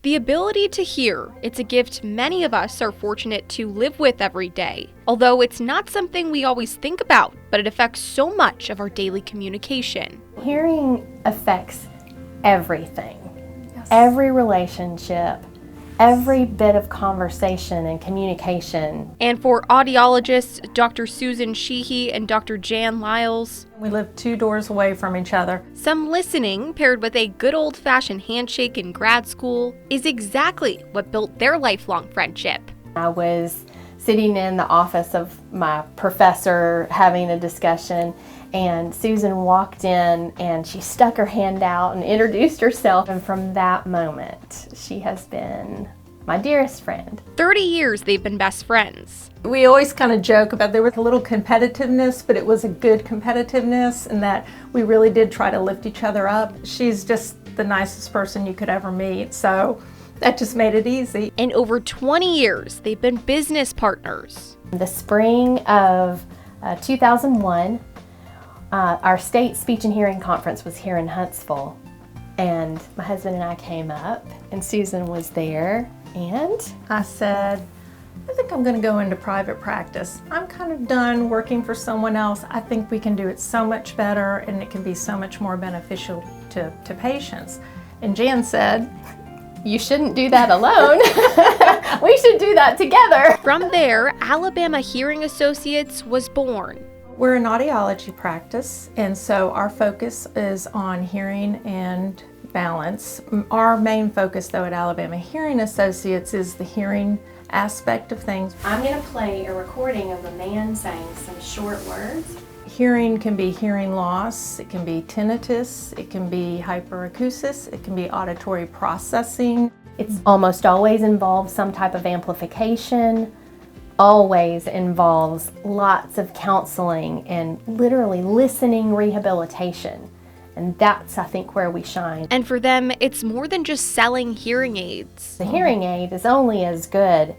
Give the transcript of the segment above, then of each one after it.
The ability to hear, it's a gift many of us are fortunate to live with every day. Although it's not something we always think about, but it affects so much of our daily communication. Hearing affects everything. Yes. Every relationship, every bit of conversation and communication. And for audiologists, Dr. Susan Sheehy and Dr. Jan Liles, We live 2 doors away from each other. some listening paired with a good old-fashioned handshake in grad school is exactly what built their lifelong friendship. I was sitting in the office of my professor having a discussion, and Susan walked in and she stuck her hand out and introduced herself. And from that moment, she has been my dearest friend. 30 years they've been best friends. We always kind of joke about there was a little competitiveness, but it was a good competitiveness in that we really did try to lift each other up. She's just the nicest person you could ever meet, so that just made it easy. In over 20 years, they've been business partners. The spring of 2001, our state speech and hearing conference was here in Huntsville, and my husband and I came up, and Susan was there, and I said, I think I'm going to go into private practice. I'm kind of done working for someone else. I think we can do it so much better and it can be so much more beneficial to patients. And Jan said, you shouldn't do that alone. We should do that together. From there, Alabama Hearing Associates was born. we're an audiology practice, and so our focus is on hearing and balance. Our main focus, though, at Alabama Hearing Associates is the hearing aspect of things. I'm going to play a recording of a man saying some short words. Hearing can be hearing loss, it can be tinnitus, it can be hyperacusis, it can be auditory processing. It's almost always involves some type of amplification, always involves lots of counseling and literally listening rehabilitation. And that's, I think, where we shine. And for them, it's more than just selling hearing aids. The hearing aid is only as good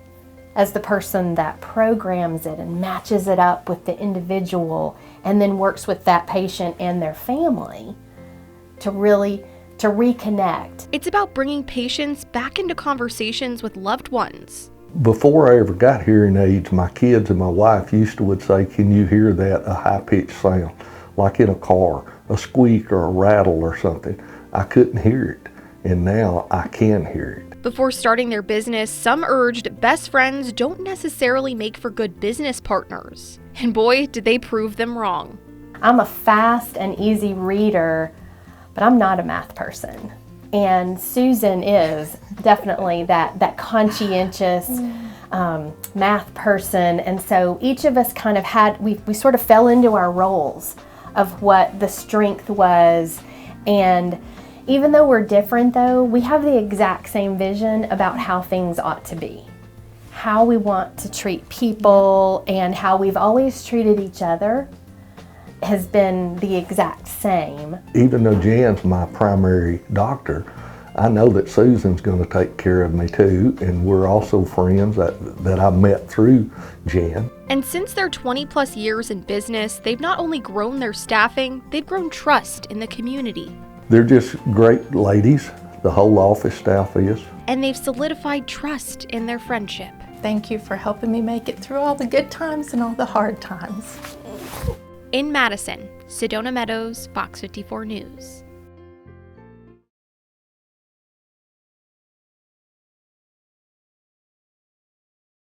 as the person that programs it and matches it up with the individual and then works with that patient and their family to reconnect. It's about bringing patients back into conversations with loved ones. Before I ever got hearing aids, my kids and my wife would say, "Can you hear that, a high-pitched sound, like in a car, a squeak or a rattle or something?" I couldn't hear it, and now I can hear it. Before starting their business, some urged best friends don't necessarily make for good business partners. And boy, did they prove them wrong. I'm a fast and easy reader, but I'm not a math person. And Susan is definitely that conscientious math person. And so each of us kind of we sort of fell into our roles of what the strength was. And even though we're different though, we have the exact same vision about how things ought to be. How we want to treat people and how we've always treated each other has been the exact same. Even though Jan's my primary doctor, I know that Susan's going to take care of me too, and we're also friends that I met through Jan. And since their 20 plus years in business, they've not only grown their staffing, they've grown trust in the community. They're just great ladies, the whole office staff is. And they've solidified trust in their friendship. Thank you for helping me make it through all the good times and all the hard times. In Madison, Sedona Meadows, Fox 54 News.